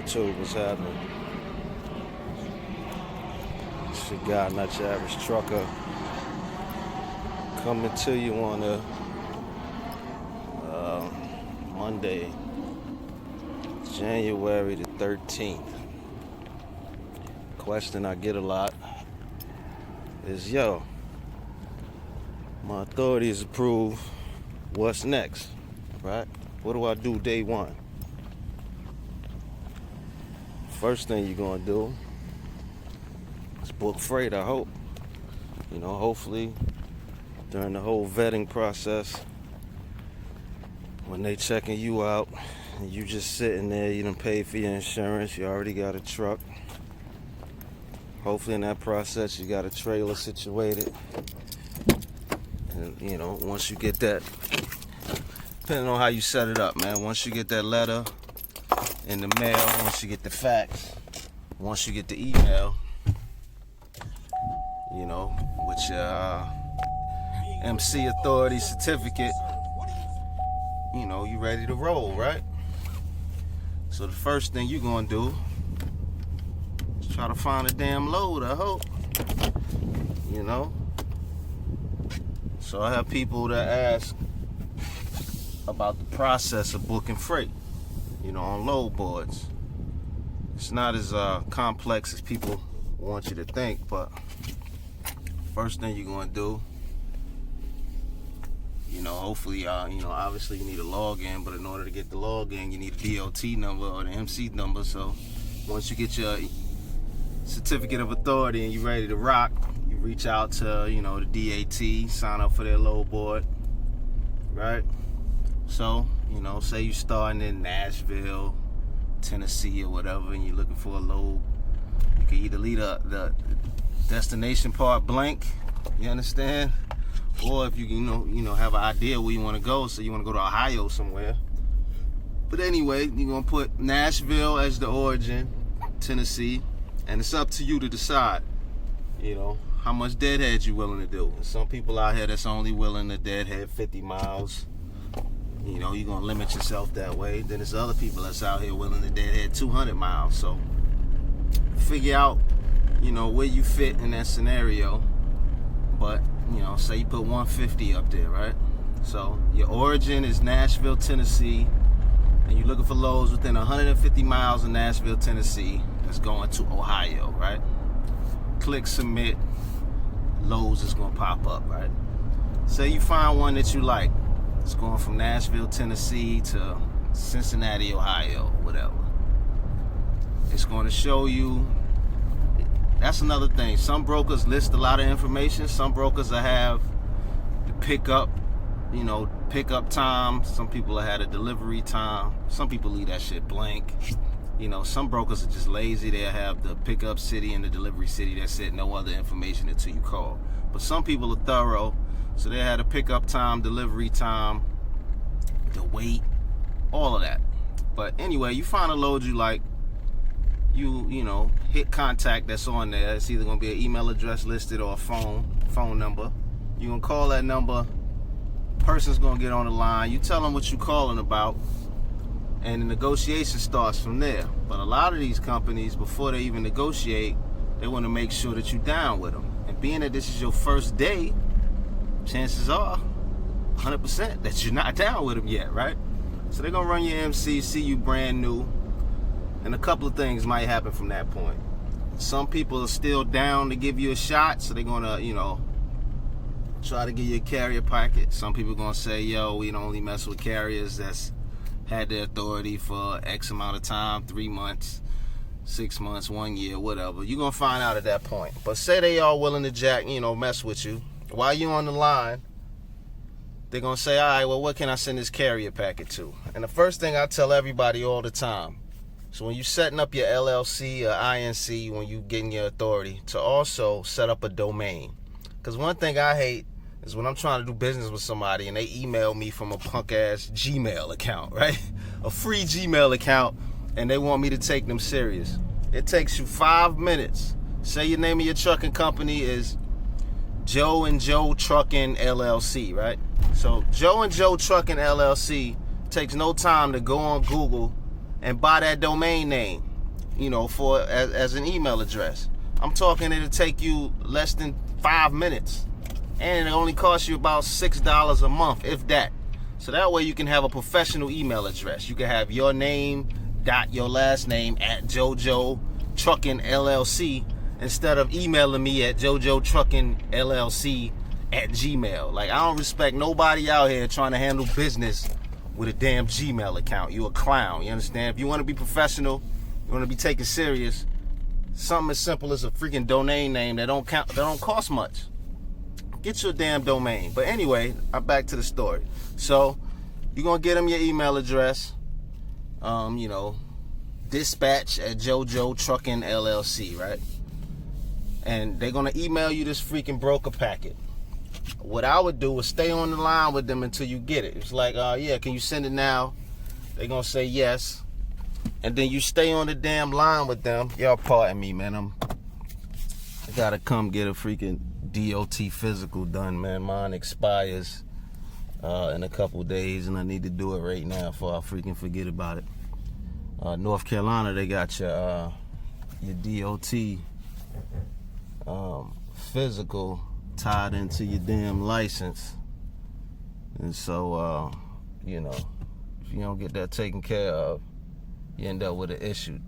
YouTube, what's happening? It's your guy, not your average trucker, coming to you on a Monday, January the 13th. Question I get a lot is, my authorities approve, what's next, right? What do I do day one? First thing you're gonna do is book freight, I hope. Hopefully during the whole vetting process, when they checking you out and you just sitting there, you done paid for your insurance, you already got a truck. Hopefully in that process you got a trailer situated. And once you get that, depending on how you set it up, man, once you get that letter in the mail, once you get the fax, once you get the email, with your MC authority certificate, you ready to roll, right? So the first thing you're gonna do is try to find a damn load, I hope. So I have people that ask about the process of booking freight, on load boards. It's not as complex as people want you to think, but first thing you're gonna do, hopefully, obviously you need a login, but in order to get the login, you need a DOT number or the MC number. So once you get your certificate of authority and you're ready to rock, you reach out to, the DAT, sign up for their load board, right? So, say you're starting in Nashville, Tennessee or whatever, and you're looking for a load, you can either leave the destination part blank, you understand? Or if you have an idea where you want to go, so you want to go to Ohio somewhere. But anyway, you're going to put Nashville as the origin, Tennessee, and it's up to you to decide, how much deadhead you willing to do. And some people out here that's only willing to deadhead 50 miles. You're going to limit yourself that way. Then there's other people that's out here willing to deadhead 200 miles. So figure out, where you fit in that scenario. But, say you put 150 up there, right? So your origin is Nashville, Tennessee, and you're looking for loads within 150 miles of Nashville, Tennessee that's going to Ohio, right? Click submit, loads is going to pop up, right? Say you find one that you like. It's going from Nashville, Tennessee to Cincinnati, Ohio, whatever. It's going to show you. That's another thing. Some brokers list a lot of information. Some brokers will have the pickup time. Some people will have a delivery time. Some people leave that shit blank. Some brokers are just lazy. They'll have the pickup city and the delivery city. That's it. No other information until you call. But some people are thorough. So they had a pickup time, delivery time, the weight, all of that. But anyway, you find a load you like. You hit contact that's on there. It's either gonna be an email address listed or a phone number. You gonna call that number. Person's gonna get on the line. You tell them what you calling about, and the negotiation starts from there. But a lot of these companies, before they even negotiate, they want to make sure that you're down with them. And being that this is your first day, chances are 100% that you're not down with them yet, right? So they're gonna run your MC, see you brand new. And a couple of things might happen from that point. Some people are still down to give you a shot, so they're gonna, try to give you a carrier packet. Some people are gonna say, we don't only mess with carriers that's had their authority for X amount of time, 3 months, 6 months, 1 year, whatever. You're gonna find out at that point. But say they are willing to mess with you. While you're on the line, they're gonna say, all right, well, what can I send this carrier packet to? And the first thing I tell everybody all the time, so when you're setting up your LLC or INC, when you're getting your authority, to also set up a domain. Because one thing I hate is when I'm trying to do business with somebody and they email me from a punk-ass Gmail account, right? A free Gmail account, and they want me to take them serious. It takes you 5 minutes. Say your name of your trucking company is Joe and Joe Trucking LLC, right? So Joe and Joe Trucking LLC takes no time to go on Google and buy that domain name. for as an email address. I'm talking it'll take you less than 5 minutes, and it only costs you about $6 a month, if that. So that way you can have a professional email address. You can have your name dot your last name at JoJo Trucking LLC instead of emailing me at JoJo Trucking LLC at Gmail. Like, I don't respect nobody out here trying to handle business with a damn Gmail account. You a clown, you understand? If you want to be professional, you want to be taken serious, something as simple as a freaking domain name that don't cost much. Get your damn domain. But anyway, I'm back to the story. So you're gonna get them your email address, dispatch at JoJo Trucking LLC, right? And they're gonna email you this freaking broker packet. What I would do is stay on the line with them until you get it. It's like, yeah, can you send it now? They're gonna say yes. And then you stay on the damn line with them. Y'all pardon me, man. I gotta come get a freaking DOT physical done, man. Mine expires in a couple days, and I need to do it right now before I freaking forget about it. North Carolina, they got your DOT physical tied into your damn license, and so if you don't get that taken care of, you end up with an issue.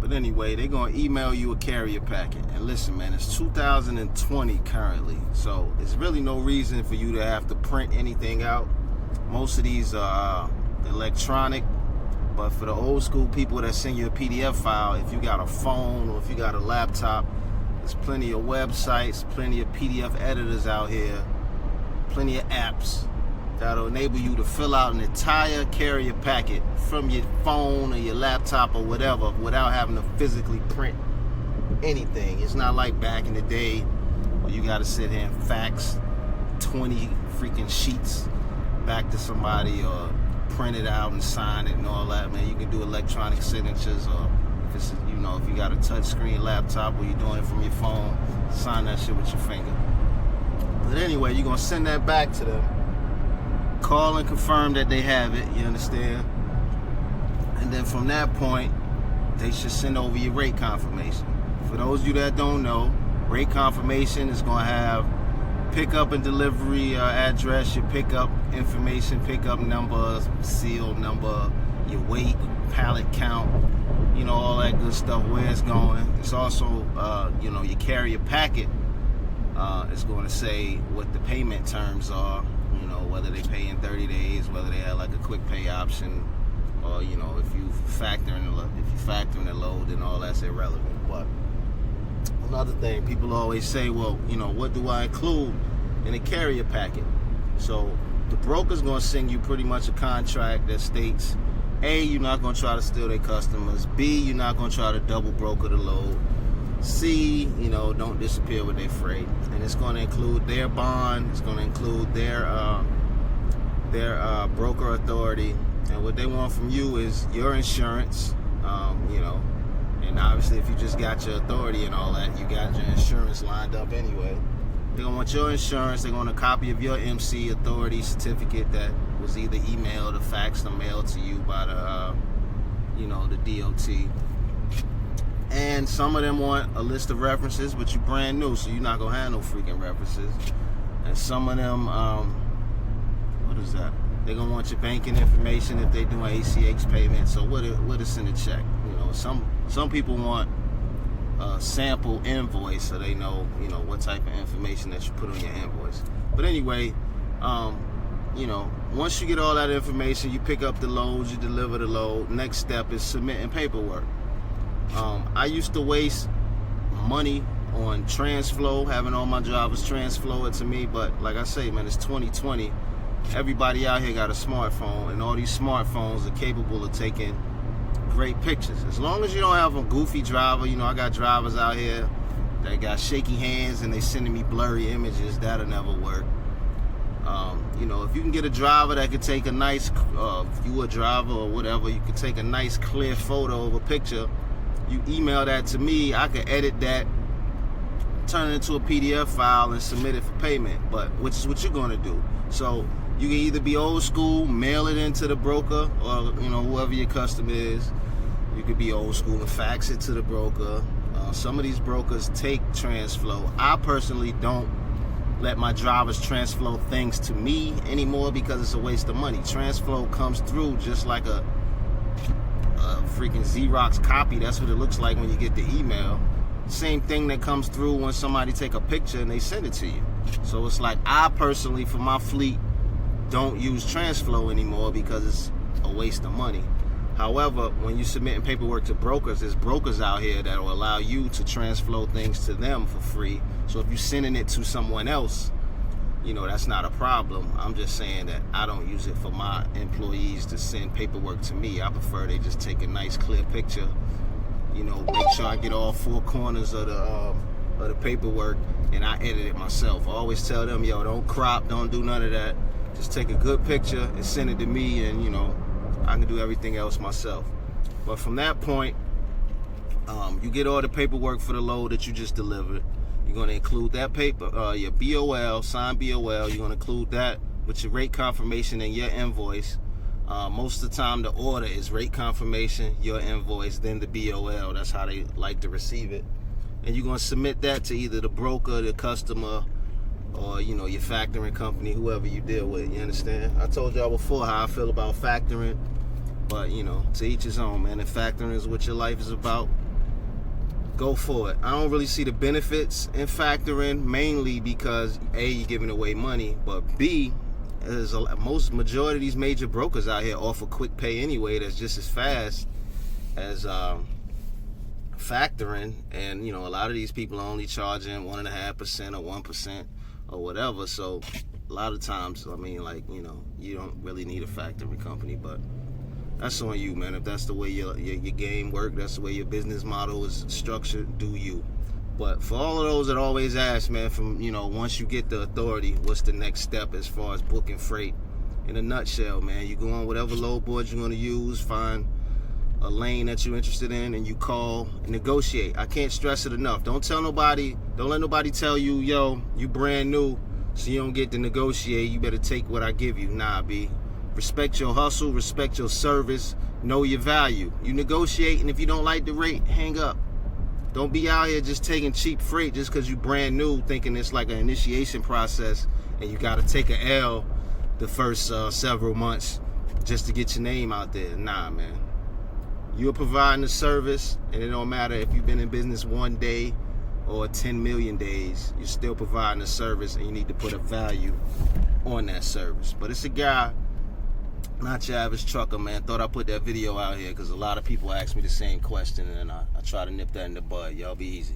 But anyway, they're gonna email you a carrier packet. And listen, man, it's 2020 currently, so there's really no reason for you to have to print anything out. Most of these are electronic, but for the old school people that send you a PDF file, if you got a phone or if you got a laptop, there's plenty of websites, plenty of PDF editors out here, plenty of apps that'll enable you to fill out an entire carrier packet from your phone or your laptop or whatever without having to physically print anything. It's not like back in the day where you gotta sit here and fax 20 freaking sheets back to somebody or print it out and sign it and all that, man. You can do electronic signatures, or if it's, if you got a touchscreen laptop or you're doing it from your phone, sign that shit with your finger. But anyway, you're gonna send that back to them. Call and confirm that they have it, you understand? And then from that point, they should send over your rate confirmation. For those of you that don't know, rate confirmation is going to have pickup and delivery address, your pickup information, pickup number, seal number, your weight, pallet count, all that good stuff, where it's going. It's also, your carrier packet is going to say what the payment terms are. Whether they pay in 30 days, whether they have like a quick pay option, or if you factor in the load, then all that's irrelevant. But another thing, people always say, well, what do I include in a carrier packet? So the broker's gonna send you pretty much a contract that states, A, you're not gonna try to steal their customers. B, you're not gonna try to double broker the load. C, don't disappear with their freight. And it's going to include their bond. It's going to include their broker authority. And what they want from you is your insurance, and obviously if you just got your authority and all that, you got your insurance lined up anyway. They're going to want your insurance. They're going to copy of your MC authority certificate that was either emailed or faxed or mailed to you by the DOT. And some of them want a list of references, but you're brand new, so you're not going to have no freaking references. And some of them, what is that? They're going to want your banking information if they're doing ACH payments. So what is send a check? Some people want a sample invoice so they know, what type of information that you put on your invoice. But anyway, once you get all that information, you pick up the loads, you deliver the load. Next step is submitting paperwork. I used to waste money on TransFlow, having all my drivers TransFlow it to me, but like I say, man, it's 2020. Everybody out here got a smartphone, and all these smartphones are capable of taking great pictures. As long as you don't have a goofy driver, I got drivers out here that got shaky hands and they sending me blurry images, that'll never work. If you can get a driver that could take a nice, if you a driver or whatever, you could take a nice clear photo of a picture, you email that to me, I can edit that, turn it into a PDF file and submit it for payment, which is what you're going to do. So you can either be old school, mail it into the broker or whoever your customer is, You could be old school and fax it to the broker. Some of these brokers take TransFlow. I personally don't let my drivers TransFlow things to me anymore because it's a waste of money. TransFlow comes through just like a freaking Xerox copy. That's what it looks like when you get the email. Same thing that comes through when somebody take a picture and they send it to you. So it's like, I personally, for my fleet, don't use TransFlow anymore because it's a waste of money. However, when you're submitting paperwork to brokers, there's brokers out here that will allow you to TransFlow things to them for free. So if you're sending it to someone else, you know, that's not a problem. I'm just saying that I don't use it for my employees to send paperwork to me. I prefer they just take a nice clear picture, you know, make sure I get all four corners of the paperwork, and I edit it myself. I always tell them, yo, don't crop, don't do none of that. Just take a good picture and send it to me, and, you know, I can do everything else myself. But from that point, you get all the paperwork for the load that you just delivered. You're going to include that paper, your BOL, signed BOL. You're going to include that with your rate confirmation and your invoice. Most of the time, the order is rate confirmation, your invoice, then the BOL. That's how they like to receive it. And you're going to submit that to either the broker, the customer, or, you know, your factoring company, whoever you deal with. You understand? I told y'all before how I feel about factoring, but, you know, to each his own, man. If factoring is what your life is about, go for it. I don't really see the benefits in factoring, mainly because A, you're giving away money, but B, majority of these major brokers out here offer quick pay anyway. That's just as fast as factoring, and, you know, a lot of these people are only charging 1.5% or 1% or whatever. So a lot of times, I mean, like, you know, you don't really need a factoring company, but that's on you, man. If that's the way your game work, that's the way your business model is structured, do you. But for all of those that always ask, man, from, you know, once you get the authority, what's the next step as far as booking freight? In a nutshell, man, you go on whatever load board you're going to use, find a lane that you're interested in, and you call and negotiate. I can't stress it enough. Don't tell nobody, don't let nobody tell you, yo, you brand new, so you don't get to negotiate. You better take what I give you. Nah, B. Respect your hustle, respect your service, know your value. You negotiate, and if you don't like the rate, hang up. Don't be out here just taking cheap freight just because you brand new, thinking it's like an initiation process and you got to take a L the first several months just to get your name out there. Nah, man. You're providing a service, and it don't matter if you've been in business 1 day or 10 million days. You're still providing a service, and you need to put a value on that service. But it's a guy, not your average trucker, man. Thought I'd put that video out here because a lot of people ask me the same question, and I try to nip that in the bud. Y'all be easy.